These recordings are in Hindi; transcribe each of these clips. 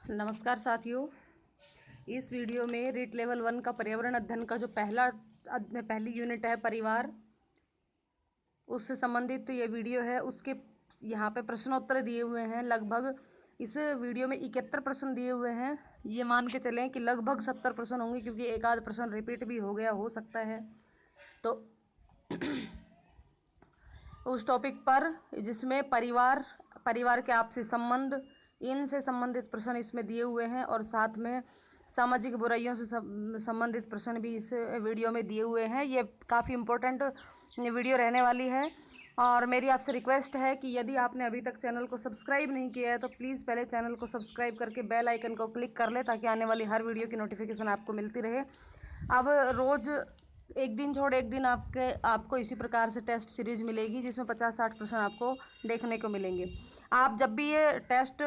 नमस्कार साथियों, इस वीडियो में रीट लेवल 1 का पर्यावरण अध्ययन का जो पहली यूनिट है परिवार, उससे संबंधित ये वीडियो है। उसके यहाँ पे प्रश्नोत्तर दिए हुए हैं। लगभग इस वीडियो में 71 प्रश्न दिए हुए हैं। ये मान के चलें कि लगभग 70 प्रश्न होंगे, क्योंकि एक आध प्रश्न रिपीट भी हो सकता है। तो उस टॉपिक पर जिसमें परिवार के आपसी संबंध, इनसे संबंधित प्रश्न इसमें दिए हुए हैं, और साथ में सामाजिक बुराइयों से संबंधित प्रश्न भी इस वीडियो में दिए हुए हैं। ये काफ़ी इम्पोर्टेंट वीडियो रहने वाली है, और मेरी आपसे रिक्वेस्ट है कि यदि आपने अभी तक चैनल को सब्सक्राइब नहीं किया है तो प्लीज़ पहले चैनल को सब्सक्राइब करके बेल आइकन को क्लिक कर ले, ताकि आने वाली हर वीडियो की नोटिफिकेशन आपको मिलती रहे। अब रोज़ एक दिन छोड़ एक दिन आपको इसी प्रकार से टेस्ट सीरीज मिलेगी, जिसमें 50-60 प्रश्न आपको देखने को मिलेंगे। आप जब भी ये टेस्ट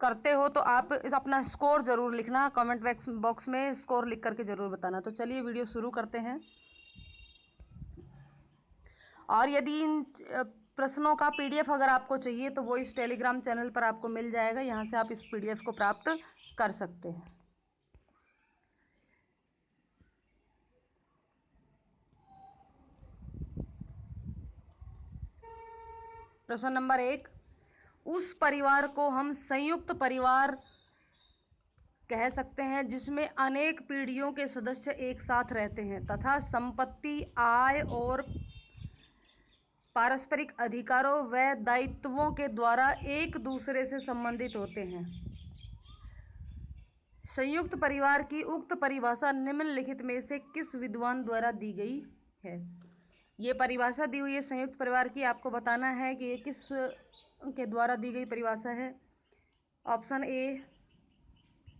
करते हो तो आप अपना स्कोर ज़रूर लिखना, कमेंट बॉक्स में स्कोर लिख करके ज़रूर बताना। तो चलिए वीडियो शुरू करते हैं। और यदि इन प्रश्नों का PDF अगर आपको चाहिए तो वो इस टेलीग्राम चैनल पर आपको मिल जाएगा। यहाँ से आप इस PDF को प्राप्त कर सकते हैं। प्रश्न नंबर 1, उस परिवार को हम संयुक्त परिवार कह सकते हैं जिसमें अनेक पीढ़ियों के सदस्य एक साथ रहते हैं तथा संपत्ति, आय और पारस्परिक अधिकारों व दायित्वों के द्वारा एक दूसरे से संबंधित होते हैं। संयुक्त परिवार की उक्त परिभाषा निम्नलिखित में से किस विद्वान द्वारा दी गई है? ये परिभाषा दी हुई है संयुक्त परिवार की, आपको बताना है कि ये किस के द्वारा दी गई परिभाषा है। Option A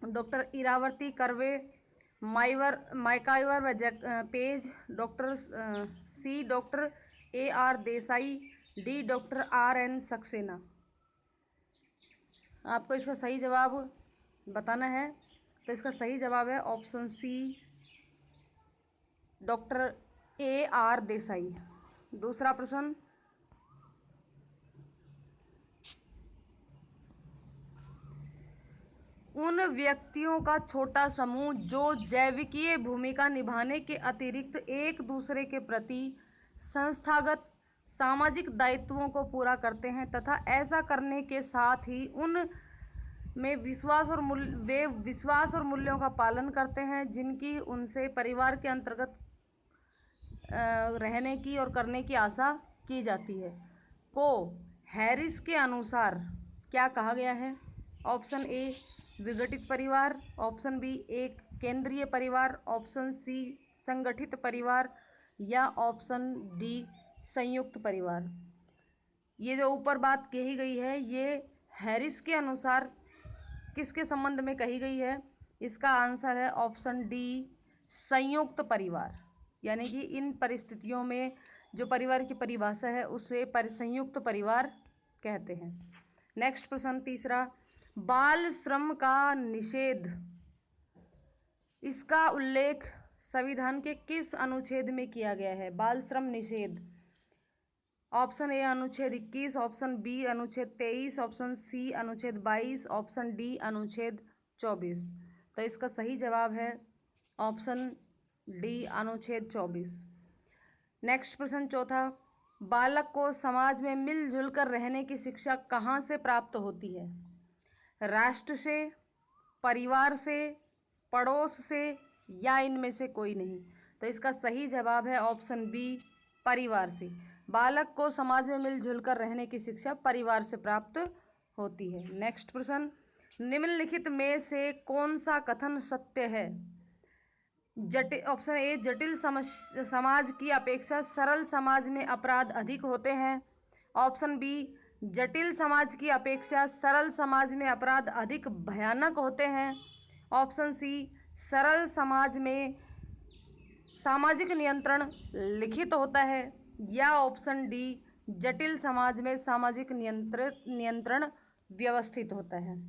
doctor Iravati Karve, MacIver व Page, doctor C doctor AR Desai, D doctor RN Saxena. आपको इसका सही जवाब बताना है। तो इसका सही जवाब है option C doctor AR Desai. दूसरा प्रश्न, उन व्यक्तियों का छोटा समूह जो जैविकीय भूमिका निभाने के अतिरिक्त एक दूसरे के प्रति संस्थागत सामाजिक दायित्वों को पूरा करते हैं तथा ऐसा करने के साथ ही उन में वे विश्वास और मूल्यों का पालन करते हैं जिनकी उनसे परिवार के अंतर्गत रहने की और करने की आशा की जाती है, को हैरिस के अनुसार क्या कहा गया है? ऑप्शन ए विघटित परिवार, ऑप्शन बी एक केंद्रीय परिवार, ऑप्शन सी संगठित परिवार, या ऑप्शन डी संयुक्त परिवार। ये जो ऊपर बात कही गई है ये हैरिस के अनुसार किसके संबंध में कही गई है? इसका आंसर है ऑप्शन डी संयुक्त परिवार। यानी कि इन परिस्थितियों में जो परिवार की परिभाषा है उसे संयुक्त परिवार कहते हैं। नेक्स्ट प्रश्न तीसरा, बाल श्रम का निषेध, इसका उल्लेख संविधान के किस अनुच्छेद में किया गया है? बाल श्रम निषेध, ऑप्शन ए अनुच्छेद 21, ऑप्शन बी अनुच्छेद 23, ऑप्शन सी अनुच्छेद 22, ऑप्शन डी अनुच्छेद 24। तो इसका सही जवाब है ऑप्शन डी अनुच्छेद 24। नेक्स्ट प्रश्न चौथा, बालक को समाज में मिलजुल कर रहने की शिक्षा कहाँ से प्राप्त होती है? राष्ट्र से, परिवार से, पड़ोस से, या इनमें से कोई नहीं? तो इसका सही जवाब है ऑप्शन बी परिवार से। बालक को समाज में मिलजुल कर रहने की शिक्षा परिवार से प्राप्त होती है। नेक्स्ट प्रश्न, निम्नलिखित में से कौन सा कथन सत्य है? ऑप्शन ए जटिल समाज की अपेक्षा सरल समाज में अपराध अधिक होते हैं, ऑप्शन बी जटिल समाज की अपेक्षा सरल समाज में अपराध अधिक भयानक होते हैं, ऑप्शन सी सरल समाज में सामाजिक नियंत्रण लिखित होता है, या ऑप्शन डी जटिल समाज में सामाजिक नियंत्रण व्यवस्थित होता है।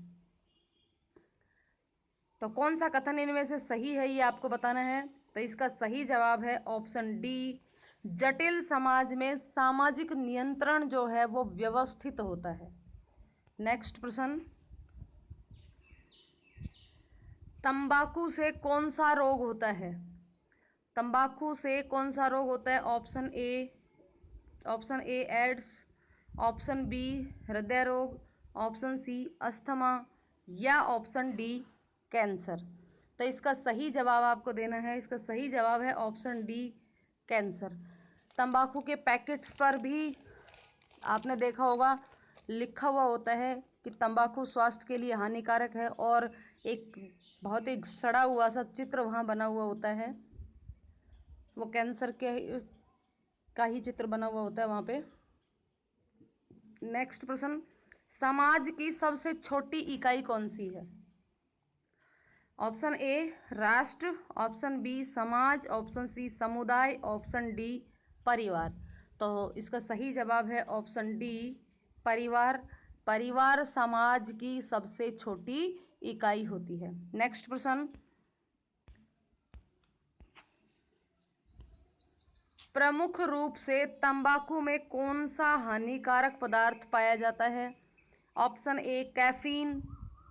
तो कौन सा कथन इनमें से सही है ये आपको बताना है। तो इसका सही जवाब है ऑप्शन डी जटिल समाज में सामाजिक नियंत्रण जो है वो व्यवस्थित होता है। नेक्स्ट प्रश्न, तंबाकू से कौन सा रोग होता है? तंबाकू से कौन सा रोग होता है? Option A AIDS, option B हृदय रोग, ऑप्शन सी अस्थमा या ऑप्शन डी कैंसर। तो इसका सही जवाब आपको देना है। इसका सही जवाब है ऑप्शन डी कैंसर। तंबाकू के पैकेट्स पर भी आपने देखा होगा लिखा हुआ होता है कि तंबाकू स्वास्थ्य के लिए हानिकारक है, और एक बहुत ही सड़ा हुआ सा चित्र वहाँ बना हुआ होता है, वो कैंसर के का ही चित्र बना हुआ होता है वहाँ पे। नेक्स्ट प्रश्न, समाज की सबसे छोटी इकाई कौन सी है? ऑप्शन ए राष्ट्र, ऑप्शन बी समाज, ऑप्शन सी समुदाय, ऑप्शन डी परिवार। तो इसका सही जवाब है ऑप्शन डी परिवार। परिवार समाज की सबसे छोटी इकाई होती है। नेक्स्ट प्रश्न, प्रमुख रूप से तंबाकू में कौन सा हानिकारक पदार्थ पाया जाता है? Option A caffeine,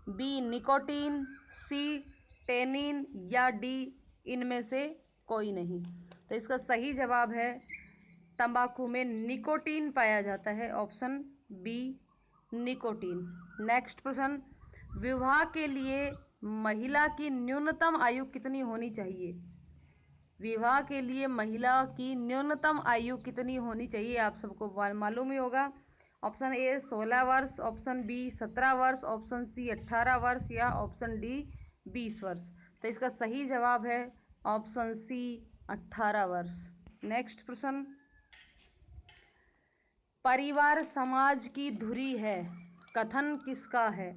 B nicotine, C tannin या डी इनमें से कोई नहीं। तो इसका सही जवाब है तंबाकू में निकोटीन पाया जाता है, ऑप्शन बी निकोटीन। नेक्स्ट प्रश्न, विवाह के लिए महिला की न्यूनतम आयु कितनी होनी चाहिए? विवाह के लिए महिला की न्यूनतम आयु कितनी होनी चाहिए आप सबको मालूम ही होगा। ऑप्शन ए 16 वर्ष, ऑप्शन बी 17 वर्ष, ऑप्शन सी 18 वर्ष या ऑप्शन डी 20 वर्ष। तो इसका सही जवाब है ऑप्शन सी 18 वर्ष। नेक्स्ट प्रश्न, परिवार समाज की धुरी है, कथन किसका है?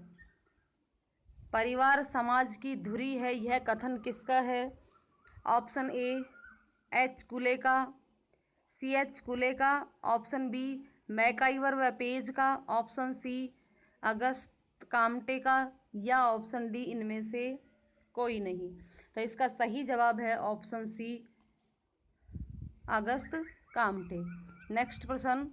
परिवार समाज की धुरी है, यह कथन किसका है? ऑप्शन ए एच कुले का, सी एच कुले का, ऑप्शन बी मैकाइवर व पेज का, ऑप्शन सी अगस्त काम्टे का या ऑप्शन डी इनमें से कोई नहीं। तो इसका सही जवाब है option C Auguste Comte. Next प्रश्न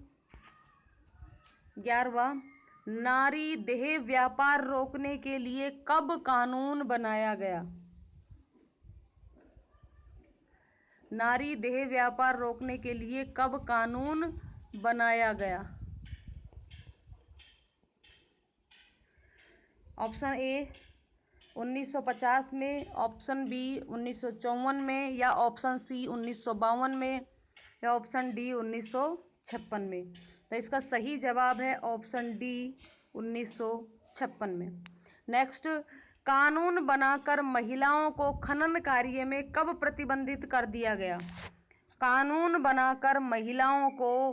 11वां, नारी देह व्यापार रोकने के लिए कब कानून बनाया गया? नारी देह व्यापार रोकने के लिए कब कानून बनाया गया? ऑप्शन ए 1950 में, ऑप्शन बी 1954 में या ऑप्शन सी 1952 में या ऑप्शन डी 1956 में। तो इसका सही जवाब है ऑप्शन डी 1956 में। नेक्स्ट, कानून बनाकर महिलाओं को खनन कार्य में कब प्रतिबंधित कर दिया गया? कानून बनाकर महिलाओं को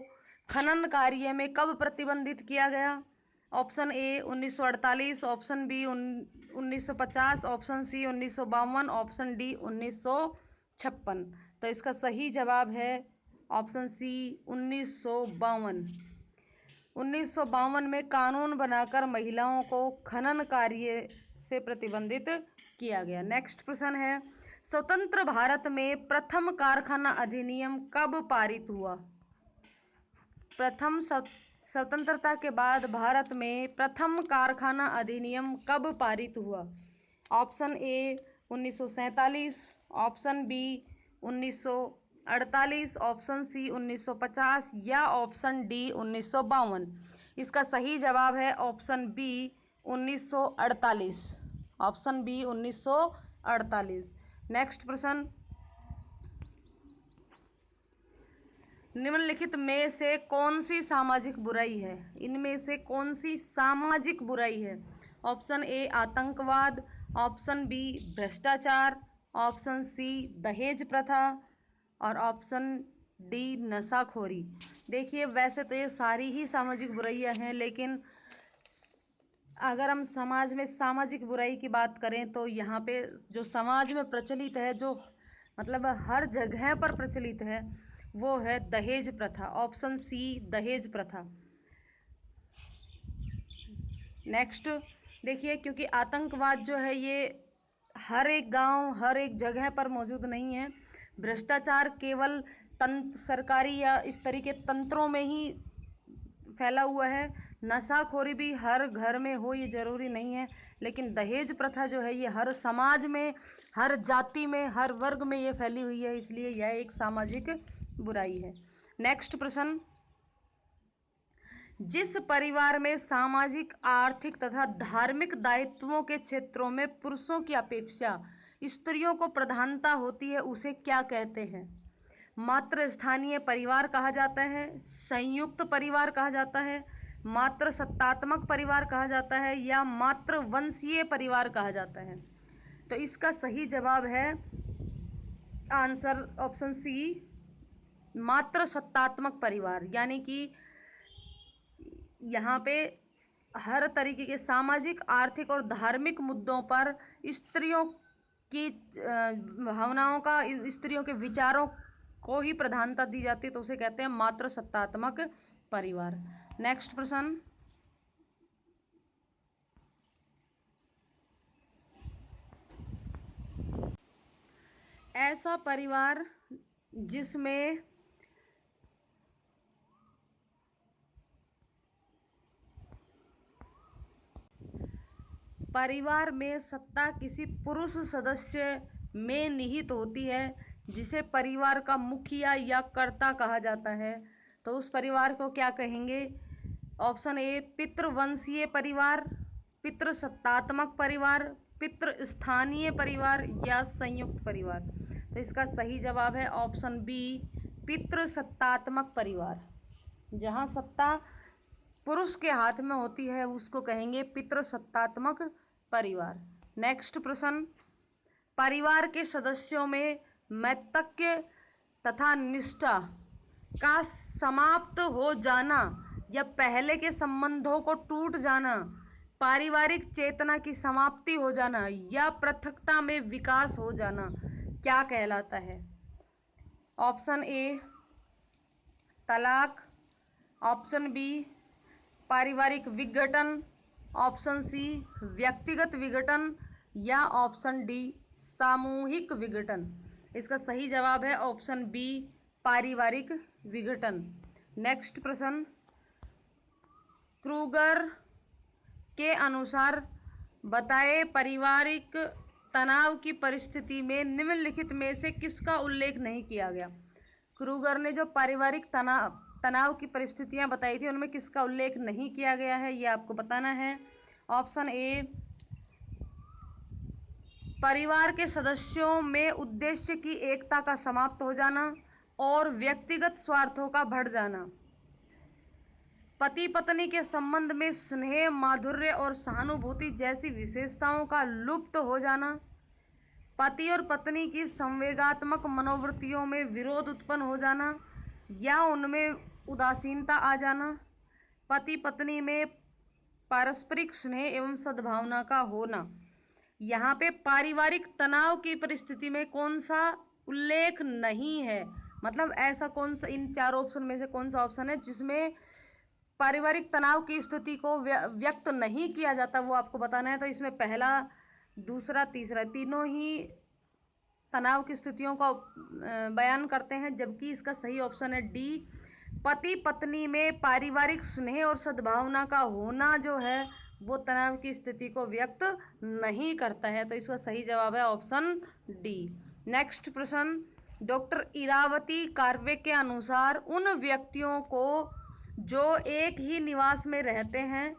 खनन कार्य में कब प्रतिबंधित किया गया? Option A 1948, option B 1950, option C 1952, option D 1956। तो इसका सही जवाब है ऑप्शन सी 1952। 1952 में कानून बनाकर महिलाओं को खनन कार्य से प्रतिबंधित किया गया। नेक्स्ट प्रश्न है, स्वतंत्र भारत में प्रथम कारखाना अधिनियम कब पारित हुआ? प्रथम स्वतंत्रता के बाद भारत में प्रथम कारखाना अधिनियम कब पारित हुआ? Option A 1947, option B 1948, option C 1950 या ऑप्शन डी 1952। इसका सही जवाब है option B 1948। Option B 1948। Next प्रश्न, निम्नलिखित में से कौन सी सामाजिक बुराई है? इनमें से कौन सी सामाजिक बुराई है? ऑप्शन ए आतंकवाद, ऑप्शन बी भ्रष्टाचार, ऑप्शन सी दहेज प्रथा और ऑप्शन डी नशाखोरी। देखिए, वैसे तो ये सारी ही सामाजिक बुराइयां हैं, लेकिन अगर हम समाज में सामाजिक बुराई की बात करें तो यहाँ पे जो समाज में प्रचलित है, जो मतलब हर जगह पर प्रचलित है, वो है दहेज प्रथा। ऑप्शन सी दहेज प्रथा। नेक्स्ट देखिए, क्योंकि आतंकवाद जो है ये हर एक गांव हर एक जगह पर मौजूद नहीं है। भ्रष्टाचार केवल सरकारी या इस तरीके तंत्रों में ही फैला हुआ है। नशाखोरी भी हर घर में हो ये ज़रूरी नहीं है, लेकिन दहेज प्रथा जो है ये हर समाज में, हर जाति में, हर वर्ग में ये फैली हुई है, इसलिए यह एक सामाजिक बुराई है। नेक्स्ट प्रश्न, जिस परिवार में सामाजिक, आर्थिक तथा धार्मिक दायित्वों के क्षेत्रों में पुरुषों की अपेक्षा स्त्रियों को प्रधानता होती है उसे क्या कहते हैं? मात्र स्थानीय परिवार कहा जाता है, संयुक्त परिवार कहा जाता है, मात्र सत्तात्मक परिवार कहा जाता है, या मात्र वंशीय परिवार कहा जाता है? तो इसका सही जवाब है आंसर ऑप्शन सी, मात्र सत्तात्मक परिवार। यानी कि यहाँ पे हर तरीके के सामाजिक, आर्थिक और धार्मिक मुद्दों पर स्त्रियों की भावनाओं का, स्त्रियों के विचारों को ही प्रधानता दी जाती है, तो उसे कहते हैं मात्र सत्तात्मक परिवार। नेक्स्ट प्रश्न, ऐसा परिवार जिसमें परिवार में सत्ता किसी पुरुष सदस्य में निहित होती है, जिसे परिवार का मुखिया या कर्ता कहा जाता है, तो उस परिवार को क्या कहेंगे? ऑप्शन ए पितृवंशीय परिवार, पितृसत्तात्मक परिवार, पितृस्थानीय परिवार, या संयुक्त परिवार। तो इसका सही जवाब है ऑप्शन बी, पितृसत्तात्मक परिवार। जहाँ सत्ता पुरुष के हाथ में होती है उसको कहेंगे पितृसत्तात्मक परिवार। नेक्स्ट प्रश्न, परिवार के सदस्यों में मैत्तक्य तथा निष्ठा का समाप्त हो जाना या पहले के संबंधों को टूट जाना, पारिवारिक चेतना की समाप्ति हो जाना, या पृथकता में विकास हो जाना क्या कहलाता है? ऑप्शन ए तलाक, ऑप्शन बी पारिवारिक विघटन, ऑप्शन सी व्यक्तिगत विघटन, या ऑप्शन डी सामूहिक विघटन। इसका सही जवाब है ऑप्शन बी, पारिवारिक विघटन। नेक्स्ट प्रश्न, क्रूगर के अनुसार बताए पारिवारिक तनाव की परिस्थिति में निम्नलिखित में से किसका उल्लेख नहीं किया गया? क्रूगर ने जो पारिवारिक तनाव की परिस्थितियां बताई थी उनमें किसका उल्लेख नहीं किया गया है, ये आपको बताना है। ऑप्शन ए परिवार के सदस्यों में उद्देश्य की एकता का समाप्त हो जाना और व्यक्तिगत स्वार्थों का बढ़ जाना, पति पत्नी के संबंध में स्नेह, माधुर्य और सहानुभूति जैसी विशेषताओं का लुप्त हो जाना, पति और पत्नी की संवेगात्मक मनोवृत्तियों में विरोध उत्पन्न हो जाना या उनमें उदासीनता आ जाना, पति पत्नी में पारस्परिक स्नेह एवं सद्भावना का होना। यहाँ पे पारिवारिक तनाव की परिस्थिति में कौन सा उल्लेख नहीं है, मतलब ऐसा कौन सा, इन चार ऑप्शन में से कौन सा ऑप्शन है जिसमें पारिवारिक तनाव की स्थिति को व्यक्त नहीं किया जाता, वो आपको बताना है। तो इसमें पहला, दूसरा, तीसरा तीनों ही तनाव की स्थितियों का बयान करते हैं, जबकि इसका सही ऑप्शन है डी, पति पत्नी में पारिवारिक स्नेह और सद्भावना का होना जो है वो तनाव की स्थिति को व्यक्त नहीं करता है। तो इसका सही जवाब है ऑप्शन डी। नेक्स्ट प्रश्न, डॉक्टर इरावती कार्वे के अनुसार उन व्यक्तियों को जो एक ही निवास में रहते हैं,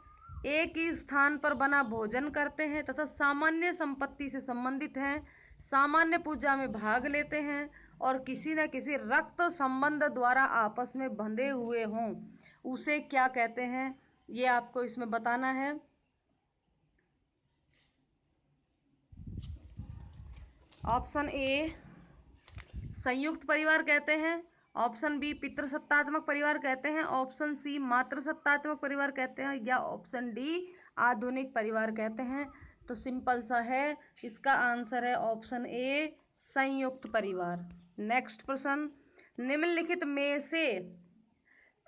एक ही स्थान पर बना भोजन करते हैं तथा सामान्य संपत्ति से संबंधित हैं, सामान्य पूजा में भाग लेते हैं और किसी न किसी रक्त संबंध द्वारा आपस में बंधे हुए हों, उसे क्या कहते हैं, ये आपको इसमें बताना है। ऑप्शन ए संयुक्त परिवार कहते हैं, ऑप्शन बी पितृसत्तात्मक परिवार कहते हैं, ऑप्शन सी मातृसत्तात्मक परिवार कहते हैं, या ऑप्शन डी आधुनिक परिवार कहते हैं। तो सिंपल सा है, इसका आंसर है ऑप्शन ए संयुक्त परिवार। नेक्स्ट प्रश्न, निम्नलिखित में से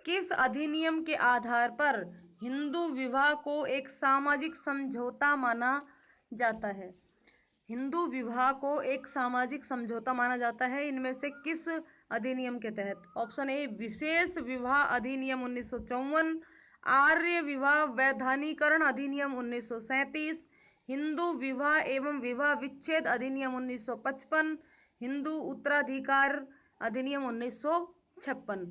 किस अधिनियम के आधार पर हिंदू विवाह को एक सामाजिक समझौता माना जाता है? हिंदू विवाह को एक सामाजिक समझौता माना जाता है, इनमें से किस अधिनियम के तहत? ऑप्शन ए विशेष विवाह अधिनियम 1954, आर्य विवाह वैधानिकरण अधिनियम 1937, हिंदू विवाह एवं विवाह विच्छेद अधिनियम 1955, हिंदू उत्तराधिकार अधिनियम 1956।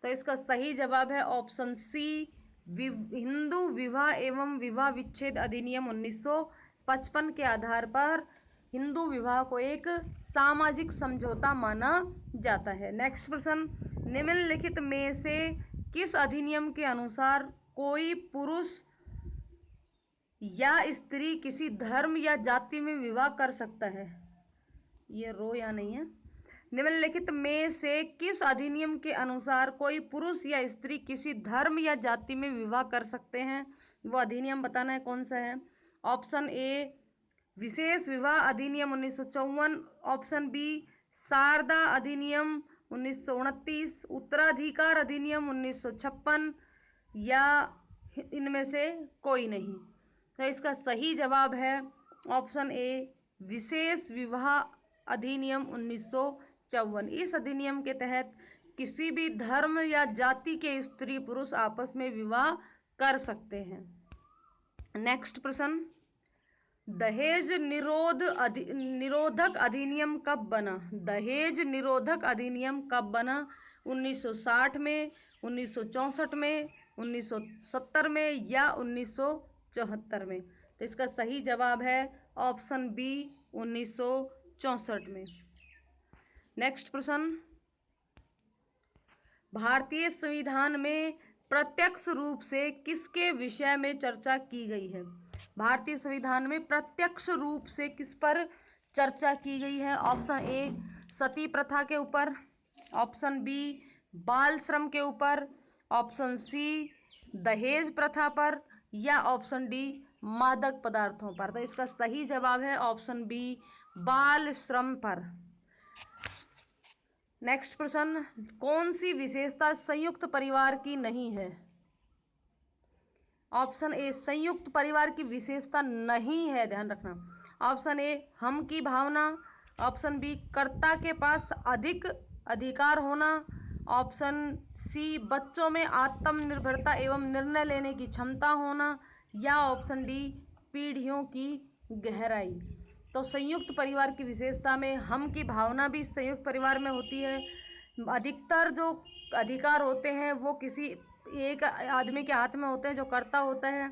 तो इसका सही जवाब है ऑप्शन सी, हिंदू विवाह एवं विवाह विच्छेद अधिनियम 1955 के आधार पर हिंदू विवाह को एक सामाजिक समझौता माना जाता है। नेक्स्ट प्रश्न, निम्नलिखित में से किस अधिनियम के अनुसार कोई पुरुष या स्त्री किसी धर्म या जाति में विवाह कर सकता है? ये रो या नहीं है। निम्नलिखित में से किस अधिनियम के अनुसार कोई पुरुष या स्त्री किसी धर्म या जाति में विवाह कर सकते हैं? वो अधिनियम बताना है कौन सा है। ऑप्शन ए विशेष विवाह अधिनियम 1954, ऑप्शन बी शारदा अधिनियम 1929, उत्तराधिकार अधिनियम 1956 या इनमें से कोई नहीं। तो इसका सही जवाब है ऑप्शन ए विशेष विवाह अधिनियम 1954। इस अधिनियम के तहत किसी भी धर्म या जाति के स्त्री पुरुष आपस में विवाह कर सकते हैं। नेक्स्ट प्रश्न, दहेज निरोधक अधिनियम कब बना? दहेज निरोधक अधिनियम कब बना? 1960 में, 1964 में, 1970 में या 1974 में? तो इसका सही जवाब है ऑप्शन बी 1964 में। नेक्स्ट प्रश्न, भारतीय संविधान में प्रत्यक्ष रूप से किसके विषय में चर्चा की गई है? भारतीय संविधान में प्रत्यक्ष रूप से किस पर चर्चा की गई है? ऑप्शन ए सती प्रथा के ऊपर, ऑप्शन बी बाल श्रम के ऊपर, ऑप्शन सी दहेज प्रथा पर या ऑप्शन डी मादक पदार्थों पर। तो इसका सही जवाब है ऑप्शन बी बाल श्रम पर। नेक्स्ट प्रश्न, कौन सी विशेषता संयुक्त परिवार की नहीं है? ऑप्शन ए संयुक्त परिवार की विशेषता नहीं है, ध्यान रखना। ऑप्शन ए हम की भावना, ऑप्शन बी कर्ता के पास अधिक अधिकार होना, ऑप्शन सी बच्चों में आत्मनिर्भरता एवं निर्णय लेने की क्षमता होना या ऑप्शन डी पीढ़ियों की गहराई। तो संयुक्त परिवार की विशेषता में हम की भावना भी संयुक्त परिवार में होती है। अधिकतर जो अधिकार होते हैं वो किसी एक आदमी के हाथ में होते हैं जो कर्ता होता है।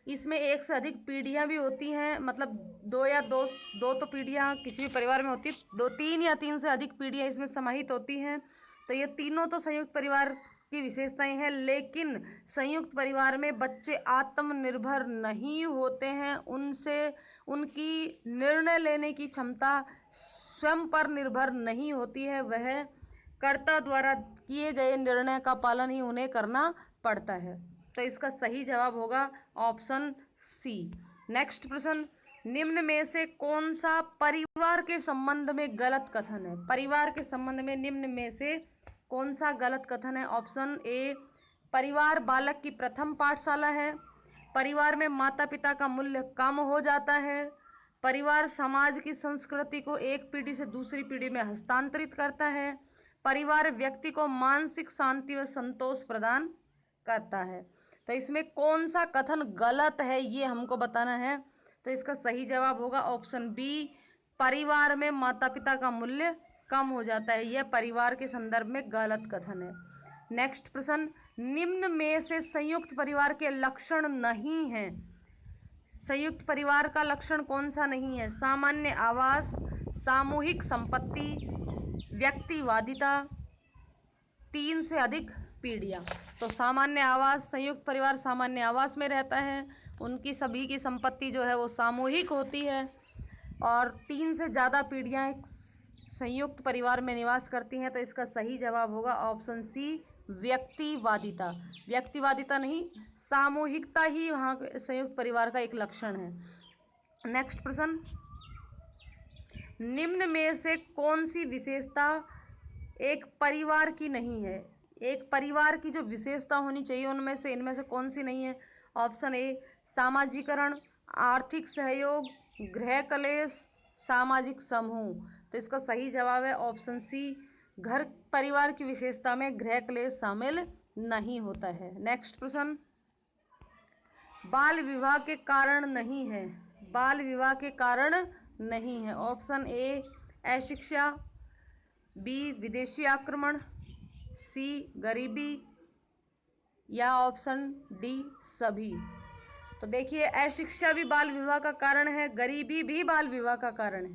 इसमें एक से अधिक पीढ़ियां भी होती हैं, मतलब दो तो पीढ़ियां किसी भी परिवार में होती, दो तीन या तीन से अधिक पीढ़ियां इसमें समाहित होती हैं। तो ये तीनों तो संयुक्त परिवार की विशेषताएं हैं, लेकिन संयुक्त परिवार में बच्चे आत्मनिर्भर नहीं होते हैं। उनकी निर्णय लेने की क्षमता स्वयं पर निर्भर नहीं होती है, वह कर्ता द्वारा किए गए निर्णय का पालन ही उन्हें करना पड़ता है। तो इसका सही जवाब होगा ऑप्शन सी। नेक्स्ट प्रश्न, निम्न में से कौन सा परिवार के संबंध में गलत कथन है? परिवार के संबंध में निम्न में से कौन सा गलत कथन है? ऑप्शन ए परिवार बालक की प्रथम पाठशाला है, परिवार में माता पिता का मूल्य कम हो जाता है, परिवार समाज की संस्कृति को एक पीढ़ी से दूसरी पीढ़ी में हस्तांतरित करता है, परिवार व्यक्ति को मानसिक शांति व संतोष प्रदान करता है। तो इसमें कौन सा कथन गलत है ये हमको बताना है। तो इसका सही जवाब होगा ऑप्शन बी परिवार में माता पिता का मूल्य कम हो जाता है। यह परिवार के संदर्भ में गलत कथन है। नेक्स्ट प्रश्न, निम्न में से संयुक्त परिवार के लक्षण नहीं हैं। संयुक्त परिवार का लक्षण कौन सा नहीं है? सामान्य आवास, सामूहिक संपत्ति, व्यक्तिवादिता, तीन से अधिक पीढ़ियाँ। तो सामान्य आवास, संयुक्त परिवार सामान्य आवास में रहता है, उनकी सभी की संपत्ति जो है वो सामूहिक होती है और तीन से ज़्यादा पीढ़ियाँ संयुक्त परिवार में निवास करती हैं। तो इसका सही जवाब होगा ऑप्शन सी व्यक्तिवादिता। व्यक्तिवादिता नहीं, सामूहिकता ही वहाँ संयुक्त परिवार का एक लक्षण है। नेक्स्ट प्रश्न, निम्न में से कौन सी विशेषता एक परिवार की नहीं है? एक परिवार की जो विशेषता होनी चाहिए उनमें से इनमें से कौन सी नहीं है? ऑप्शन ए सामाजिकरण, आर्थिक सहयोग, गृह कलेश, सामाजिक समूह। तो इसका सही जवाब है ऑप्शन सी घर परिवार की विशेषता में गृह कलेश शामिल नहीं होता है। नेक्स्ट प्रश्न, बाल विवाह के कारण नहीं है, बाल विवाह के कारण नहीं है। ऑप्शन ए अशिक्षा, बी विदेशी आक्रमण, सी गरीबी, या ऑप्शन डी सभी। तो देखिए अशिक्षा भी बाल विवाह का कारण है, गरीबी भी बाल विवाह का कारण है,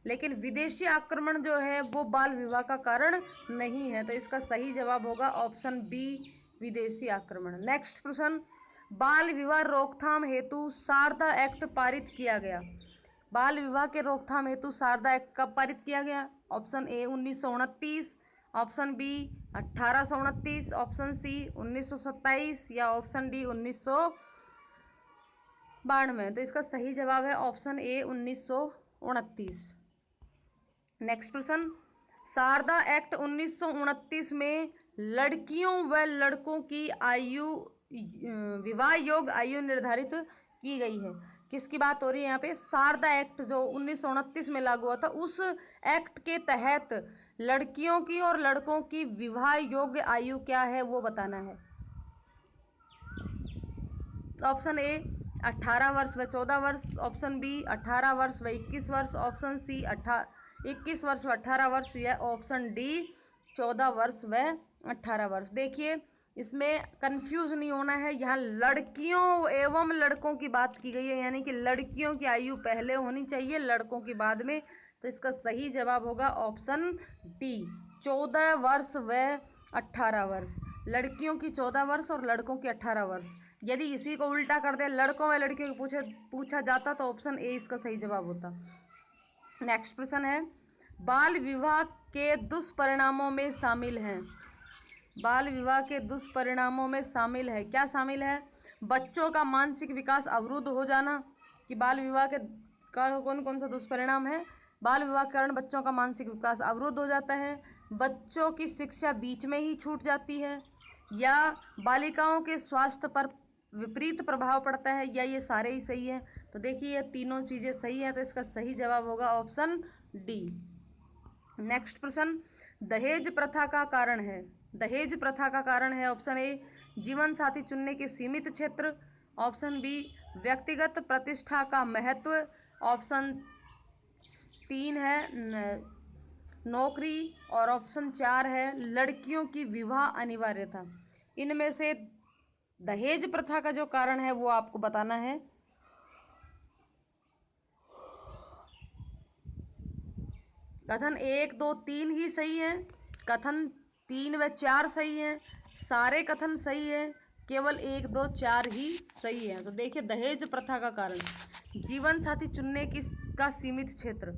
लेकिन विदेशी आक्रमण जो है वो बाल विवाह का कारण नहीं है। तो इसका सही जवाब होगा ऑप्शन बी विदेशी आक्रमण। नेक्स्ट प्रश्न, बाल विवाह रोकथाम हेतु शारदा एक्ट पारित किया गया। बाल विवाह के रोकथाम हेतु शारदा एक्ट कब पारित किया गया? Option A 1929, option B 1829, option C 1927, या ऑप्शन डी 1992। तो इसका सही जवाब है ऑप्शन ए 1929। नेक्स्ट प्रश्न, शारदा एक्ट 1929 में लड़कियों व लड़कों की आयु विवाह योग्य आयु निर्धारित की गई है। किसकी बात हो रही है यहाँ पे? शारदा एक्ट जो 1929 में लागू हुआ था, उस एक्ट के तहत लड़कियों की और लड़कों की विवाह योग्य आयु क्या है वो बताना है। ऑप्शन ए 18 वर्ष व 14 वर्ष, ऑप्शन बी 18 वर्ष व 21 वर्ष, ऑप्शन सी 21 वर्ष व 18 वर्ष, या ऑप्शन डी 14 वर्ष व 18 वर्ष। देखिए इसमें कंफ्यूज नहीं होना है, यहाँ लड़कियों एवं लड़कों की बात की गई है, यानी कि लड़कियों की आयु पहले होनी चाहिए, लड़कों की बाद में। तो इसका सही जवाब होगा ऑप्शन डी 14 वर्ष व 18 वर्ष। लड़कियों की 14 वर्ष और लड़कों की 18 वर्ष। यदि इसी को उल्टा कर दे, लड़कों व लड़कियों को पूछा जाता तो ऑप्शन ए इसका सही जवाब होता। नेक्स्ट प्रश्न है, बाल विवाह के दुष्परिणामों में शामिल हैं। बाल विवाह के दुष्परिणामों में शामिल है, क्या शामिल है? बच्चों का मानसिक विकास अवरुद्ध हो जाना, कि बाल विवाह के का कौन कौन सा दुष्परिणाम है? बाल विवाह के कारण बच्चों का मानसिक विकास अवरुद्ध हो जाता है, बच्चों की शिक्षा बीच में ही छूट जाती है, या बालिकाओं के स्वास्थ्य पर विपरीत प्रभाव पड़ता है, या ये सारे ही सही है। तो देखिए ये तीनों चीज़ें सही है, तो इसका सही जवाब होगा ऑप्शन डी। नेक्स्ट प्रश्न, दहेज प्रथा का कारण है। दहेज प्रथा का कारण है ऑप्शन ए जीवन साथी चुनने के सीमित क्षेत्र, ऑप्शन बी व्यक्तिगत प्रतिष्ठा का महत्व, ऑप्शन 3 है नौकरी, और ऑप्शन 4 है लड़कियों की विवाह अनिवार्यता। इनमें से दहेज प्रथा का जो कारण है वो आपको बताना है। कथन 1, 2, 3 ही सही है, कथन 3 व 4 सही है, सारे कथन सही है, केवल 1, 2, 4 ही सही है। तो देखिए दहेज प्रथा का कारण जीवन साथी चुनने का सीमित क्षेत्र,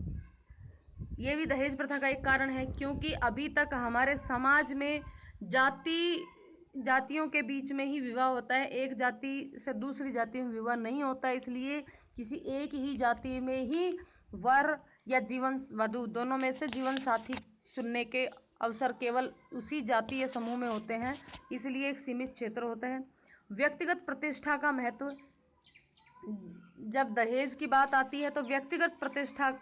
ये भी दहेज प्रथा का एक कारण है, क्योंकि अभी तक हमारे समाज में जातियों के बीच में ही विवाह होता है, एक जाति से दूसरी जाति में विवाह नहीं होता है। इसलिए किसी एक ही जाति में ही वर या जीवन वधु दोनों में से जीवन साथी चुनने के अवसर केवल उसी जाति या समूह में होते हैं, इसलिए एक सीमित क्षेत्र होता है। व्यक्तिगत प्रतिष्ठा का महत्व, जब दहेज की बात आती है तो व्यक्तिगत प्रतिष्ठा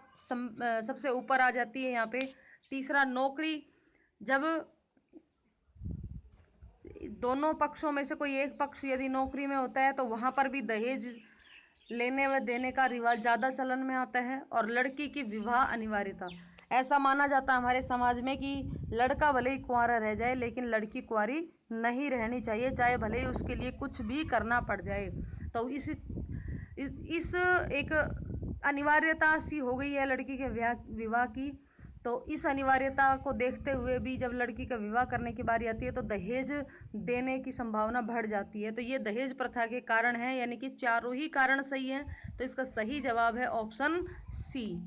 सबसे ऊपर आ जाती है यहाँ पे। तीसरा नौकरी, जब दोनों पक्षों में से कोई एक पक्ष यदि नौकरी में होता है तो वहाँ पर भी दहेज लेने व देने का रिवाज ज़्यादा चलन में आता है। और लड़की की विवाह अनिवार्यता, ऐसा माना जाता है हमारे समाज में कि लड़का भले ही कुंवारा रह जाए लेकिन लड़की कुंवारी नहीं रहनी चाहिए, चाहे भले ही उसके लिए कुछ भी करना पड़ जाए। तो इस एक अनिवार्यता सी हो गई है लड़की के विवाह की। तो इस अनिवार्यता को देखते हुए भी जब लड़की का विवाह करने की बारी आती है तो दहेज देने की संभावना बढ़ जाती है। तो ये दहेज प्रथा के कारण है, यानी कि चारों ही कारण सही हैं। तो इसका सही जवाब है ऑप्शन सी।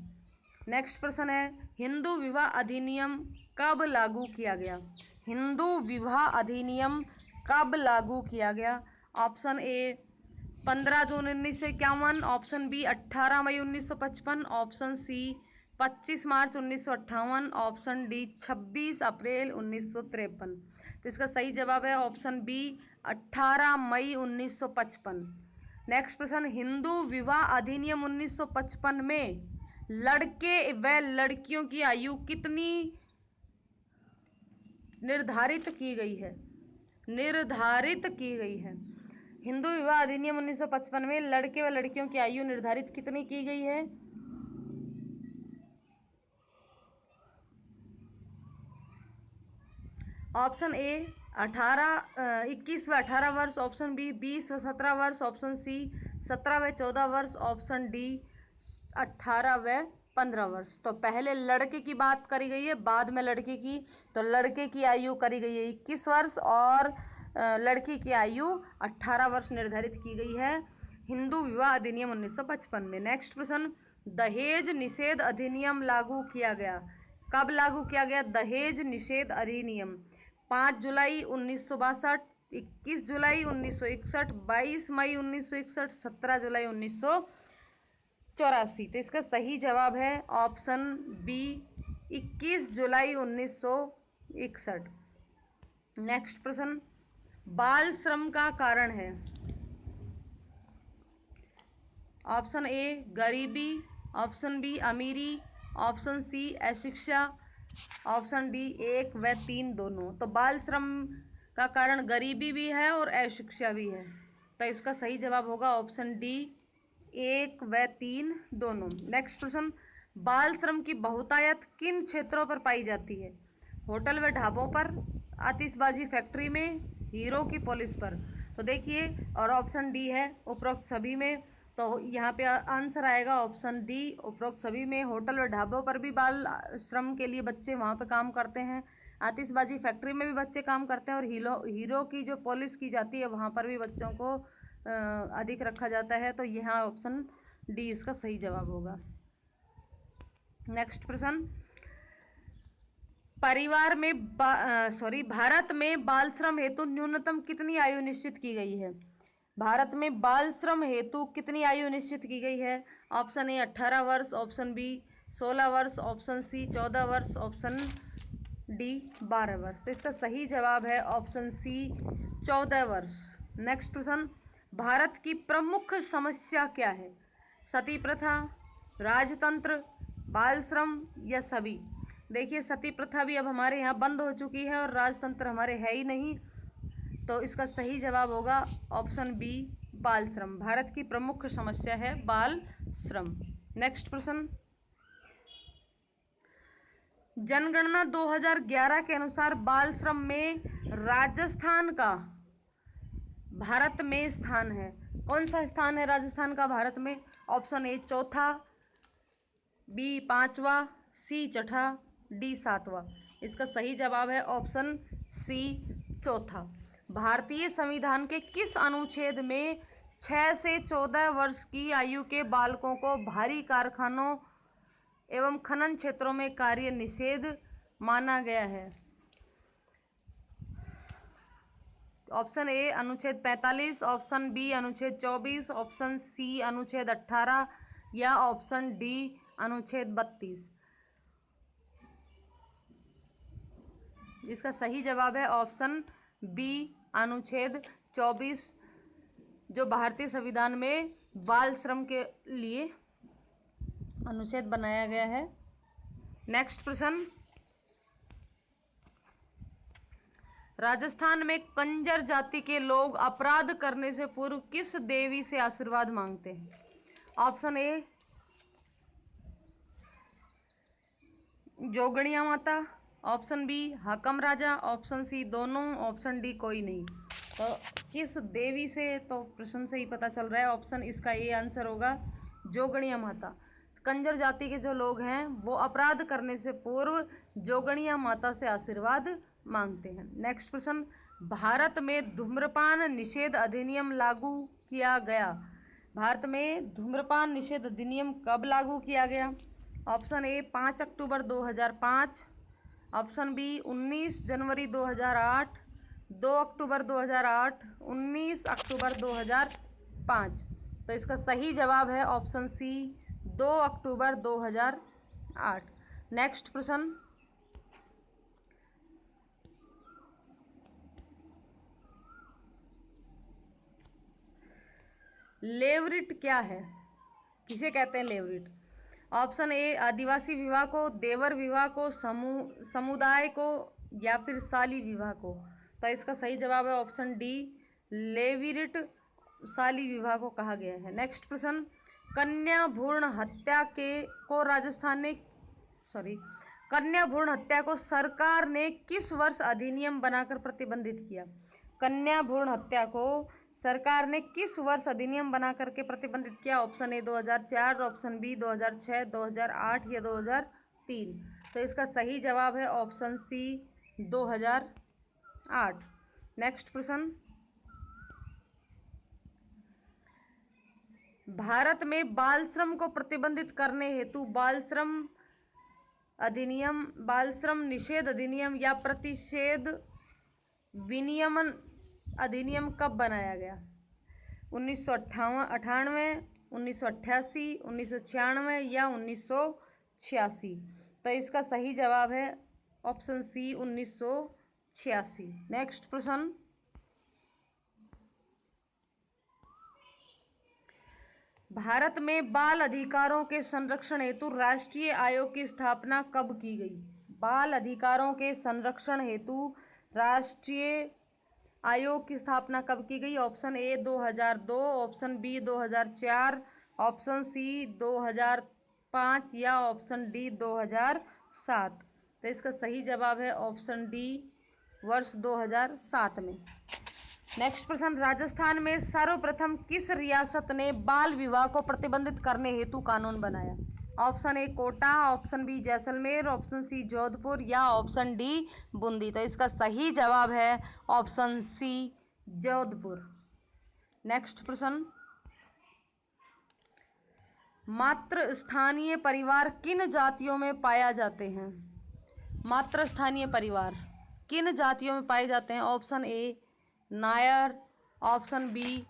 नेक्स्ट प्रश्न है, हिंदू विवाह अधिनियम कब लागू किया गया? हिंदू विवाह अधिनियम कब लागू किया गया? ऑप्शन ए 15 जून 1951, ऑप्शन बी 18 मई 1955, ऑप्शन सी 25 मार्च 1958, ऑप्शन डी 26 अप्रैल 1953। तो इसका सही जवाब है ऑप्शन बी 18 मई 1955। नेक्स्ट प्रश्न, हिंदू विवाह अधिनियम 1955 में लड़के व लड़कियों की आयु कितनी निर्धारित की गई है? निर्धारित की गई है। हिंदू विवाह अधिनियम 1955 में लड़के व लड़कियों की आयु निर्धारित कितनी की गई है? ऑप्शन ए 21 व 18 वर्ष, ऑप्शन बी 20 व 17 वर्ष, ऑप्शन सी 17 व 14 वर्ष, ऑप्शन डी 18 व 15 वर्ष। तो पहले लड़के की बात करी गई है, बाद में लड़के की। तो लड़के की आयु करी गई है 21 वर्ष और लड़की की आयु 18 वर्ष निर्धारित की गई है हिंदू विवाह अधिनियम 1955 में। नेक्स्ट प्रश्न, दहेज निषेध अधिनियम लागू किया गया, कब लागू किया गया? दहेज निषेध अधिनियम 5 जुलाई 1962, 21 जुलाई 1961, 22 मई 1961, 17 जुलाई 1984। तो इसका सही जवाब है ऑप्शन बी 21 जुलाई 1961। नेक्स्ट प्रश्न, बाल श्रम का कारण है? ऑप्शन ए गरीबी, ऑप्शन बी अमीरी, ऑप्शन सी अशिक्षा, ऑप्शन डी 1 व 3 दोनों। तो बाल श्रम का कारण गरीबी भी है और अशिक्षा भी है। तो इसका सही जवाब होगा ऑप्शन डी 1 व 3 दोनों। नेक्स्ट प्रश्न, बाल श्रम की बहुतायत किन क्षेत्रों पर पाई जाती है? होटल व ढाबों पर, आतिशबाजी फैक्ट्री में, हीरो की पॉलिश पर। तो देखिए, और ऑप्शन डी है उपरोक्त सभी में। तो यहाँ पे आंसर आएगा ऑप्शन डी उपरोक्त सभी में। होटल और ढाबों पर भी बाल श्रम के लिए बच्चे वहाँ पे काम करते हैं, आतिशबाजी फैक्ट्री में भी बच्चे काम करते हैं, और हीरो की जो पॉलिश की जाती है वहाँ पर भी बच्चों को अधिक रखा जाता है। तो यहाँ ऑप्शन डी इसका सही जवाब होगा। नेक्स्ट प्रश्न, परिवार में भारत में बाल श्रम हेतु न्यूनतम कितनी आयु निश्चित की गई है? भारत में बाल श्रम हेतु कितनी आयु निश्चित की गई है? ऑप्शन ए 18 वर्ष, ऑप्शन बी 16 वर्ष, ऑप्शन सी 14 वर्ष, ऑप्शन डी 12 वर्ष। तो इसका सही जवाब है ऑप्शन सी 14 वर्ष। नेक्स्ट प्रश्न, भारत की प्रमुख समस्या क्या है? सती प्रथा, राजतंत्र, बाल श्रम या सभी? देखिए, सती प्रथा भी अब हमारे यहाँ बंद हो चुकी है और राजतंत्र हमारे है ही नहीं। तो इसका सही जवाब होगा ऑप्शन बी बाल श्रम। भारत की प्रमुख समस्या है बाल श्रम। नेक्स्ट प्रश्न, जनगणना 2011 के अनुसार बाल श्रम में राजस्थान का भारत में स्थान है। कौन सा स्थान है राजस्थान का भारत में? ऑप्शन ए चौथा, बी 5वां, सी छठा, डी 7वां। इसका सही जवाब है ऑप्शन सी चौथा। भारतीय संविधान के किस अनुच्छेद में 6 से 14 वर्ष की आयु के बालकों को भारी कारखानों एवं खनन क्षेत्रों में कार्य निषेध माना गया है? ऑप्शन ए अनुच्छेद 45, ऑप्शन बी अनुच्छेद 24, ऑप्शन सी अनुच्छेद 18 या ऑप्शन डी अनुच्छेद 32। इसका सही जवाब है ऑप्शन बी अनुच्छेद 24, जो भारतीय संविधान में बाल श्रम के लिए अनुच्छेद बनाया गया है। नेक्स्ट प्रश्न, राजस्थान में कंजर जाति के लोग अपराध करने से पूर्व किस देवी से आशीर्वाद मांगते हैं? ऑप्शन ए जोगणिया माता, ऑप्शन बी हकम राजा, ऑप्शन सी दोनों, ऑप्शन डी कोई नहीं। तो किस देवी से? तो प्रश्न से ही पता चल रहा है, ऑप्शन इसका ए आंसर होगा जोगणिया माता। कंजर जाति के जो लोग हैं वो अपराध करने से पूर्व जोगणिया माता से आशीर्वाद मांगते हैं। नेक्स्ट प्रश्न, भारत में धूम्रपान निषेध अधिनियम लागू किया गया। भारत में धूम्रपान निषेध अधिनियम कब लागू किया गया? ऑप्शन ए 5 अक्टूबर 2005, ऑप्शन बी 19 जनवरी 2008, 2 अक्टूबर 2008, 19 अक्टूबर 2005। तो इसका सही जवाब है ऑप्शन सी 2 अक्टूबर 2008। नेक्स्ट प्रश्न, लेवरिट क्या है? किसे कहते हैं लेवरिट? ऑप्शन ए आदिवासी विवाह को, देवर विवाह को, समुदाय को या फिर साली विवाह को। तो इसका सही जवाब है ऑप्शन डी लेविरिट। साली विवाह को कहा गया है। नेक्स्ट प्रश्न, कन्या भ्रूण हत्या कन्या भ्रूण हत्या को सरकार ने किस वर्ष अधिनियम बनाकर प्रतिबंधित किया? कन्या भ्रूण हत्या को सरकार ने किस वर्ष अधिनियम बना करके प्रतिबंधित किया? ऑप्शन ए 2004, ऑप्शन बी 2006, 2008 या 2003। तो इसका सही जवाब है ऑप्शन सी 2008। नेक्स्ट प्रश्न, भारत में बाल श्रम को प्रतिबंधित करने हेतु बाल श्रम निषेध अधिनियम या प्रतिषेध विनियमन अधिनियम कब बनाया गया? 1998, 1988, 1996 या 1986। तो इसका सही जवाब है ऑप्शन सी 1986। नेक्स्ट प्रश्न, भारत में बाल अधिकारों के संरक्षण हेतु राष्ट्रीय आयोग की स्थापना कब की गई? बाल अधिकारों के संरक्षण हेतु राष्ट्रीय आयोग की स्थापना कब की गई? Option A 2002, option B 2004, option C 2005 या ऑप्शन डी 2007। तो इसका सही जवाब है ऑप्शन डी वर्ष 2007 में। नेक्स्ट प्रश्न, राजस्थान में सर्वप्रथम किस रियासत ने बाल विवाह को प्रतिबंधित करने हेतु कानून बनाया? Option A Kota, option B Jaisalmer, option C Jodhpur या ऑप्शन डी बूंदी। तो इसका सही जवाब है ऑप्शन सी जोधपुर। नेक्स्ट प्रश्न, मातृ स्थानीय परिवार किन जातियों में पाया जाते हैं? मातृ स्थानीय परिवार किन जातियों में पाए जाते हैं? Option A Nair, option B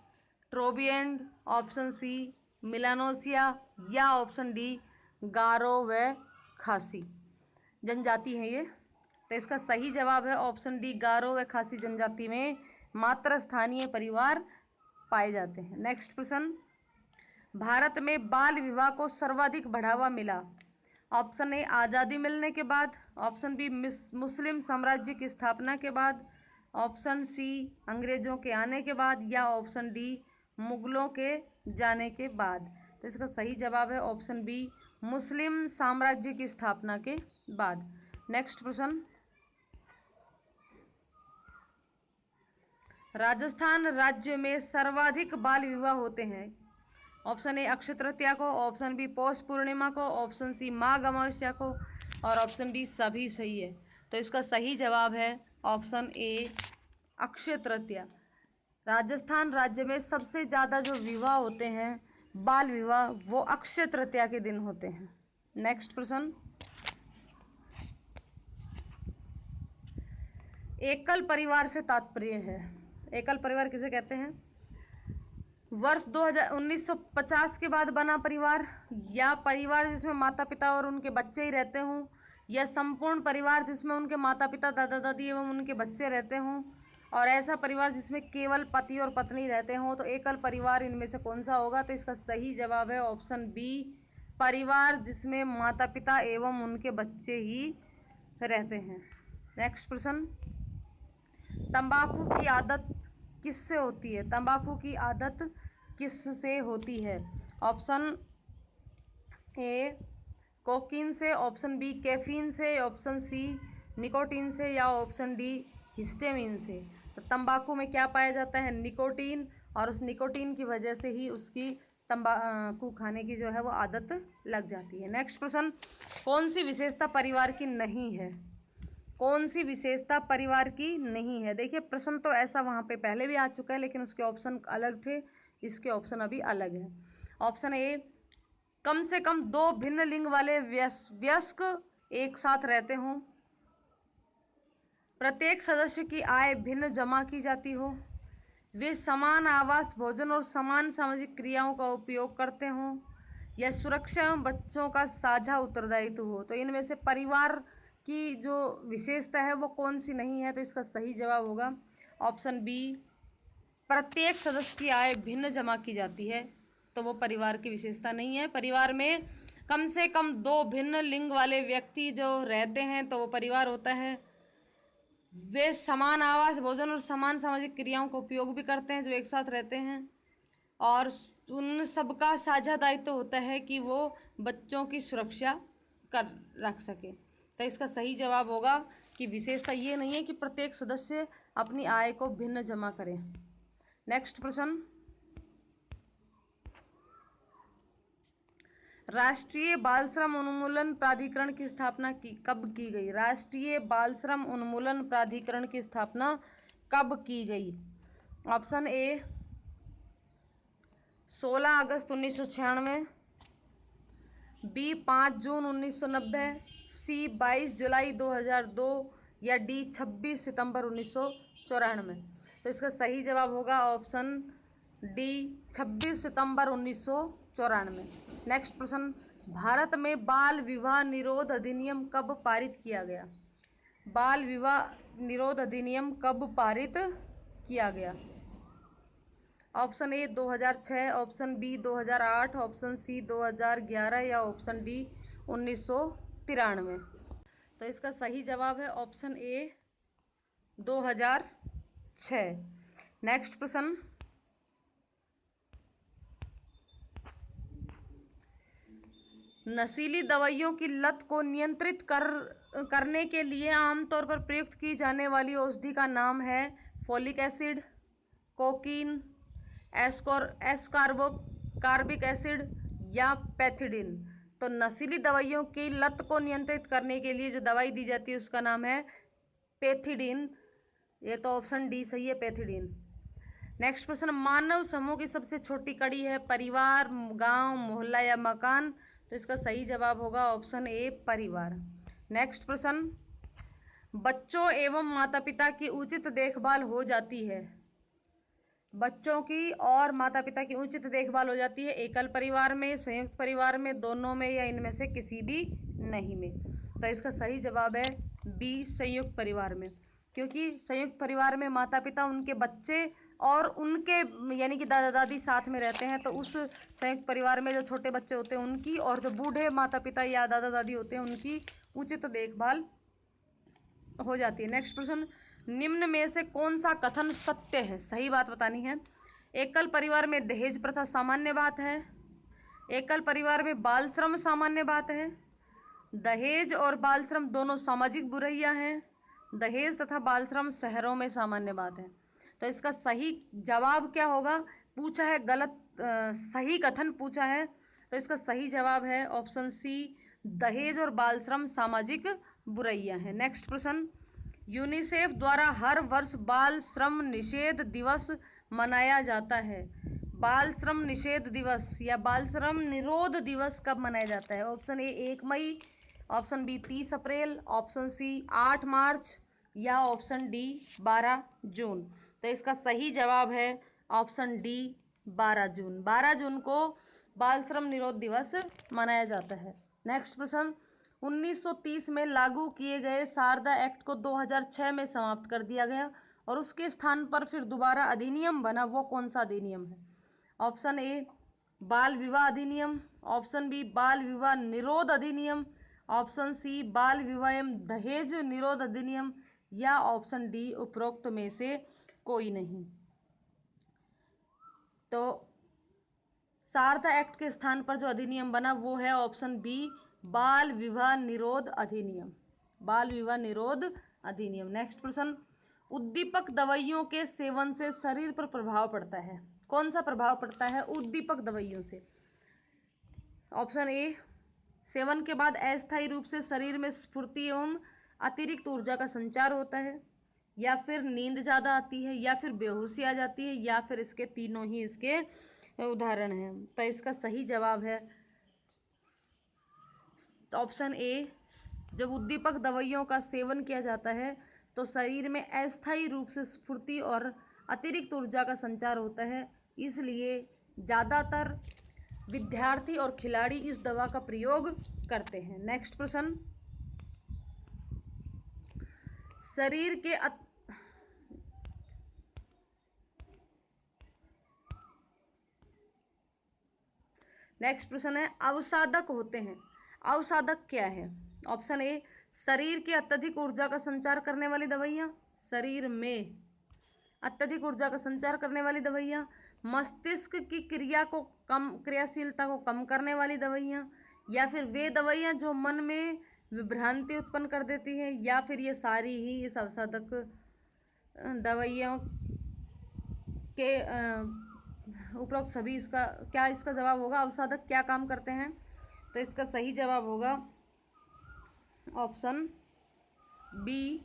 Trobriand, option C Melanesia या ऑप्शन डी गारो व खासी जनजाति है ये। तो इसका सही जवाब है ऑप्शन डी गारो व खासी जनजाति में मातृ स्थानीय परिवार पाए जाते हैं। नेक्स्ट प्रश्न, भारत में बाल विवाह को सर्वाधिक बढ़ावा मिला? ऑप्शन ए आज़ादी मिलने के बाद, ऑप्शन बी मुस्लिम साम्राज्य की स्थापना के बाद, ऑप्शन सी अंग्रेजों के आने के बाद या ऑप्शन डी मुगलों के जाने के बाद। तो इसका सही जवाब है ऑप्शन बी मुस्लिम साम्राज्य की स्थापना के बाद। नेक्स्ट प्रश्न, राजस्थान राज्य में सर्वाधिक बाल विवाह होते हैं? ऑप्शन ए अक्षय तृतीया को, ऑप्शन बी पौष पूर्णिमा को, ऑप्शन सी माघ अमावस्या को और ऑप्शन डी सभी सही है। तो इसका सही जवाब है ऑप्शन ए अक्षय तृतीया। राजस्थान राज्य में सबसे ज़्यादा जो विवाह होते हैं बाल विवाह वो अक्षय तृतीया के दिन होते हैं। नेक्स्ट प्रश्न, एकल परिवार से तात्पर्य है? एकल परिवार किसे कहते हैं? वर्ष 1950 के बाद बना परिवार, या परिवार जिसमें माता पिता और उनके बच्चे ही रहते हों, या संपूर्ण परिवार जिसमें उनके माता पिता दादा दादी एवं उनके बच्चे रहते हों, और ऐसा परिवार जिसमें केवल पति और पत्नी रहते हों। तो एकल परिवार इनमें से कौन सा होगा? तो इसका सही जवाब है ऑप्शन बी परिवार जिसमें माता पिता एवं उनके बच्चे ही रहते हैं। नेक्स्ट प्रश्न, तंबाकू की आदत किससे होती है? तंबाकू की आदत किससे होती है? ऑप्शन ए कोकीन से, ऑप्शन बी कैफीन से, ऑप्शन सी निकोटीन से या ऑप्शन डी हिस्टामिन से। तो तंबाकू में क्या पाया जाता है? निकोटीन, और उस निकोटीन की वजह से ही उसकी तंबाकू खाने की जो है वो आदत लग जाती है। नेक्स्ट प्रश्न, कौन सी विशेषता परिवार की नहीं है? कौन सी विशेषता परिवार की नहीं है? देखिए प्रश्न तो ऐसा वहाँ पे पहले भी आ चुका है लेकिन उसके ऑप्शन अलग थे, इसके ऑप्शन अभी अलग है। ऑप्शन ए कम से कम 2 भिन्न लिंग वाले वयस्क एक साथ रहते हों, प्रत्येक सदस्य की आय भिन्न जमा की जाती हो, वे समान आवास भोजन और समान सामाजिक क्रियाओं का उपयोग करते हों, या सुरक्षा एवं बच्चों का साझा उत्तरदायित्व हो। तो इनमें से परिवार की जो विशेषता है वो कौन सी नहीं है? तो इसका सही जवाब होगा ऑप्शन बी प्रत्येक सदस्य की आय भिन्न जमा की जाती है। तो वो परिवार की विशेषता नहीं है। परिवार में कम से कम 2 भिन्न लिंग वाले व्यक्ति जो रहते हैं तो वो परिवार होता है। वे समान आवास भोजन और समान सामाजिक क्रियाओं का उपयोग भी करते हैं जो एक साथ रहते हैं। और उन सबका साझा दायित्व होता है कि वो बच्चों की सुरक्षा कर रख सके। तो इसका सही जवाब होगा कि विशेषता ये नहीं है कि प्रत्येक सदस्य अपनी आय को भिन्न जमा करे। नेक्स्ट प्रश्न, राष्ट्रीय बाल श्रम उन्मूलन प्राधिकरण की स्थापना कब की गई? राष्ट्रीय बाल श्रम उन्मूलन प्राधिकरण की स्थापना कब की गई? ऑप्शन ए 16 अगस्त 1996, बी 5 जून 1990, सी 22 जुलाई 2002 या डी 26 सितंबर 1994। तो इसका सही जवाब होगा ऑप्शन डी 26 सितंबर 1994। नेक्स्ट प्रश्न, भारत में बाल विवाह निरोध अधिनियम कब पारित किया गया? बाल विवाह निरोध अधिनियम कब पारित किया गया? Option A 2006, option B 2008, option C 2011 या ऑप्शन डी 1993। तो इसका सही जवाब है ऑप्शन ए 2006। नेक्स्ट प्रश्न, नशीली दवाइयों की लत को नियंत्रित करने के लिए आमतौर पर प्रयुक्त की जाने वाली औषधि का नाम है folic acid, cocaine, ascorbic acid या पैथिडीन। तो नशीली दवाइयों की लत को नियंत्रित करने के लिए जो दवाई दी जाती है उसका नाम है पैथिडीन। ये तो ऑप्शन डी सही है, पैथिडीन। नेक्स्ट प्रश्न, मानव समूह की सबसे छोटी कड़ी है परिवार, गांव, मोहल्ला या मकान? तो इसका सही जवाब होगा ऑप्शन ए परिवार। नेक्स्ट प्रश्न, बच्चों एवं माता पिता की उचित देखभाल हो जाती है? बच्चों की और माता पिता की उचित देखभाल हो जाती है एकल परिवार में, संयुक्त परिवार में, दोनों में या इनमें से किसी भी नहीं में? तो इसका सही जवाब है बी संयुक्त परिवार में, क्योंकि संयुक्त परिवार में माता पिता, उनके बच्चे और उनके यानी कि दादा दादी साथ में रहते हैं। तो उस संयुक्त परिवार में जो छोटे बच्चे होते हैं उनकी और जो बूढ़े माता पिता या दादा दादी होते हैं उनकी उचित देखभाल हो जाती है। नेक्स्ट प्रश्न, निम्न में से कौन सा कथन सत्य है? सही बात बतानी है। एकल परिवार में दहेज प्रथा सामान्य बात है, एकल परिवार में बाल श्रम सामान्य बात है, दहेज और बाल श्रम दोनों सामाजिक बुराइयां हैं, दहेज तथा बाल श्रम शहरों में सामान्य बात है। तो इसका सही जवाब क्या होगा? पूछा है गलत सही कथन पूछा है, तो इसका सही जवाब है ऑप्शन सी दहेज और बाल श्रम सामाजिक बुराइयां हैं। नेक्स्ट प्रश्न, यूनिसेफ द्वारा हर वर्ष बाल श्रम निषेध दिवस मनाया जाता है। बाल श्रम निषेध दिवस या बाल श्रम निरोध दिवस कब मनाया जाता है? ऑप्शन ए 1 मई, ऑप्शन बी 30 अप्रैल, ऑप्शन सी 8 मार्च या ऑप्शन डी 12 जून। तो इसका सही जवाब है ऑप्शन डी 12 जून। 12 जून को बाल श्रम निरोध दिवस मनाया जाता है। नेक्स्ट प्रश्न, 1930 में लागू किए गए शारदा एक्ट को 2006 में समाप्त कर दिया गया और उसके स्थान पर फिर दोबारा अधिनियम बना, वो कौन सा अधिनियम है? ऑप्शन ए बाल विवाह अधिनियम, ऑप्शन बी बाल विवाह निरोध अधिनियम, ऑप्शन सी बाल विवाह एवं दहेज निरोध अधिनियम या ऑप्शन डी उपरोक्त में से कोई नहीं। तो शारदा एक्ट के स्थान पर जो अधिनियम बना वो है ऑप्शन बी बाल विवाह निरोध अधिनियम, बाल विवाह निरोध अधिनियम। नेक्स्ट प्रश्न, उद्दीपक दवाइयों के सेवन से शरीर पर प्रभाव पड़ता है। कौन सा प्रभाव पड़ता है उद्दीपक दवाइयों से? ऑप्शन ए सेवन के बाद अस्थायी रूप से शरीर में स्फूर्ति एवं अतिरिक्त ऊर्जा का संचार होता है, या फिर नींद ज़्यादा आती है, या फिर बेहोशी आ जाती है, या फिर इसके तीनों ही इसके उदाहरण हैं। तो इसका सही जवाब है ऑप्शन ए। जब उद्दीपक दवाइयों का सेवन किया जाता है तो शरीर में अस्थायी रूप से स्फूर्ति और अतिरिक्त ऊर्जा का संचार होता है, इसलिए ज़्यादातर विद्यार्थी और खिलाड़ी इस दवा का प्रयोग करते हैं। नेक्स्ट प्रश्न, शरीर के नेक्स्ट प्रश्न है अवसादक होते हैं। अवसादक क्या है? ऑप्शन ए शरीर की अत्यधिक ऊर्जा का संचार करने वाली दवाइयाँ, शरीर में अत्यधिक ऊर्जा का संचार करने वाली दवाइयाँ, मस्तिष्क की क्रियाशीलता को कम करने वाली दवाइयाँ, या फिर वे दवाइयाँ जो मन में विभ्रांति उत्पन्न कर देती हैं, या फिर ये सारी ही इस अवसादक दवाइयों के उपरोक्त सभी। इसका जवाब होगा अवसादक क्या काम करते हैं? तो इसका सही जवाब होगा ऑप्शन बी,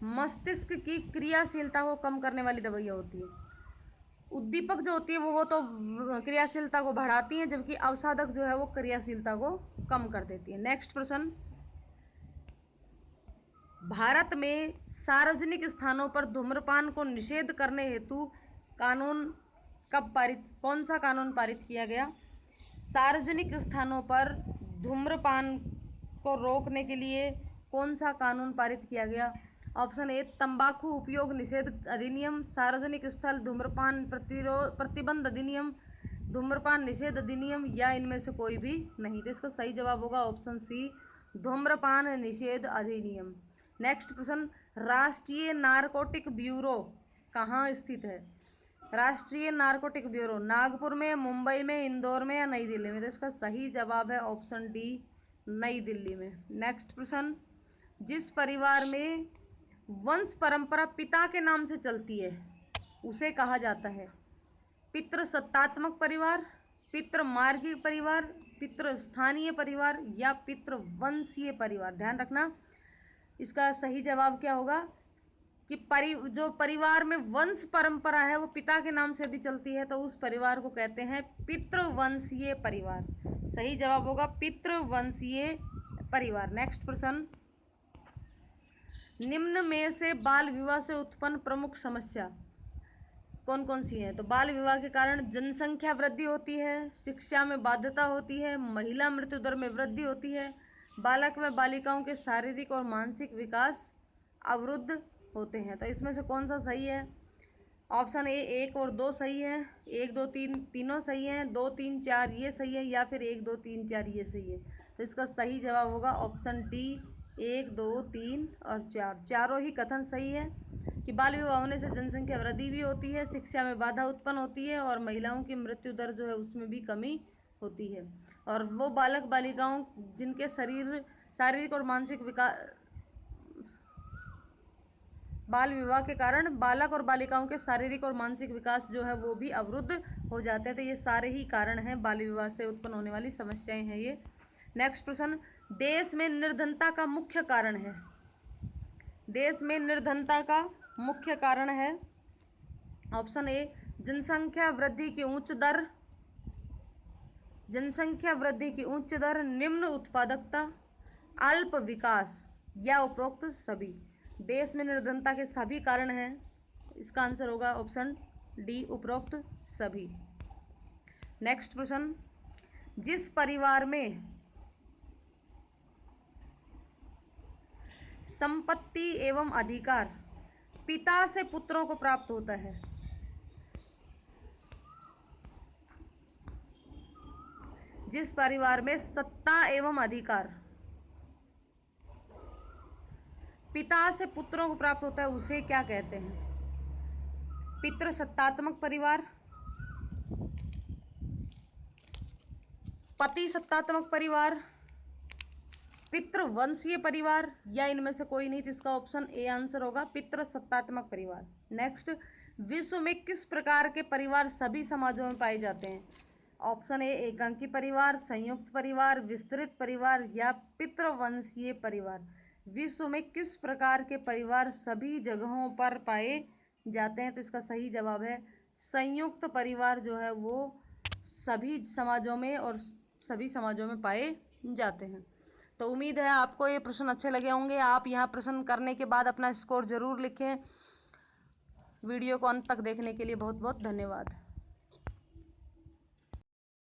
मस्तिष्क की क्रियाशीलता को कम करने वाली दवाइयाँ होती है। उद्दीपक जो होती है वो तो क्रियाशीलता को बढ़ाती हैं, जबकि अवसादक जो है वो क्रियाशीलता को कम कर देती है। नेक्स्ट प्रश्न, भारत में सार्वजनिक स्थानों पर धूम्रपान को निषेध करने हेतु कौन सा कानून पारित किया गया? सार्वजनिक स्थानों पर धूम्रपान को रोकने के लिए कौन सा कानून पारित किया गया? ऑप्शन ए, तंबाकू उपयोग निषेध अधिनियम, सार्वजनिक स्थल धूम्रपान प्रतिबंध अधिनियम, धूम्रपान निषेध अधिनियम, या इनमें से कोई भी नहीं। तो इसका सही जवाब होगा ऑप्शन सी, धूम्रपान निषेध अधिनियम। नेक्स्ट प्रश्न, राष्ट्रीय नारकोटिक ब्यूरो कहाँ स्थित है? राष्ट्रीय नारकोटिक ब्यूरो नागपुर में, मुंबई में, इंदौर में, या नई दिल्ली में? तो इसका सही जवाब है ऑप्शन डी, नई दिल्ली में। नेक्स्ट प्रश्न, जिस परिवार में वंश परंपरा पिता के नाम से चलती है उसे कहा जाता है पितृसत्तात्मक परिवार, पितृमार्गी परिवार, पितृस्थानीय परिवार, या पितृवंशीय परिवार? ध्यान रखना, इसका सही जवाब क्या होगा कि जो परिवार में वंश परंपरा है वो पिता के नाम से यदि चलती है तो उस परिवार को कहते हैं पितृवंशीय परिवार। सही जवाब होगा पितृवंशीय परिवार। नेक्स्ट प्रश्न, निम्न में से बाल विवाह से उत्पन्न प्रमुख समस्या कौन कौन सी है? तो बाल विवाह के कारण जनसंख्या वृद्धि होती है, शिक्षा में बाध्यता होती है, महिला मृत्यु दर में वृद्धि होती है, बालक व बालिकाओं के शारीरिक और मानसिक विकास अवरुद्ध होते हैं। तो इसमें से कौन सा सही है? ऑप्शन ए 1 और 2 सही है, 1 2 3 तीनों सही हैं, 2 3 4 ये सही है, या फिर 1 2 3 4 ये सही है? तो इसका सही जवाब होगा ऑप्शन डी, 1 2 3 और 4, चारों ही कथन सही है कि बाल विवाह होने से जनसंख्या वृद्धि भी होती है, शिक्षा में बाधा उत्पन्न होती है, और महिलाओं की मृत्यु दर जो है उसमें भी कमी होती है। और वो बालक बालिकाओं जिनके शारीरिक और मानसिक विकास, बाल विवाह के कारण बालक और बालिकाओं के शारीरिक और मानसिक विकास जो है वो भी अवरुद्ध हो जाते हैं। तो ये सारे ही कारण हैं बाल विवाह से उत्पन्न होने वाली समस्याएं हैं ये। नेक्स्ट प्रश्न, देश में निर्धनता का मुख्य कारण है? देश में निर्धनता का मुख्य कारण है ऑप्शन ए, जनसंख्या वृद्धि की उच्च दर, निम्न उत्पादकता, अल्प विकास, या उपरोक्त सभी। देश में निर्धनता के सभी कारण हैं, इसका आंसर होगा ऑप्शन डी, उपरोक्त सभी। नेक्स्ट प्रश्न, जिस परिवार में संपत्ति एवं अधिकार पिता से पुत्रों को प्राप्त होता है, जिस परिवार में सत्ता एवं अधिकार पिता से पुत्रों को प्राप्त होता है उसे क्या कहते हैं? पितृसत्तात्मक परिवार, पति सत्तात्मक परिवार, पितृवंशीय परिवार, या इनमें से कोई नहीं? जिसका ऑप्शन ए आंसर होगा पितृसत्तात्मक परिवार। नेक्स्ट, विश्व में किस प्रकार के परिवार सभी समाजों में पाए जाते हैं? ऑप्शन ए, एकांकी परिवार, संयुक्त परिवार, विस्तृत परिवार, या पितृवंशीय परिवार? विश्व में किस प्रकार के परिवार सभी जगहों पर पाए जाते हैं? तो इसका सही जवाब है संयुक्त परिवार जो है वो सभी समाजों में पाए जाते हैं। तो उम्मीद है आपको ये प्रश्न अच्छे लगे होंगे। आप यहाँ प्रश्न करने के बाद अपना स्कोर ज़रूर लिखें। वीडियो को अंत तक देखने के लिए बहुत बहुत धन्यवाद।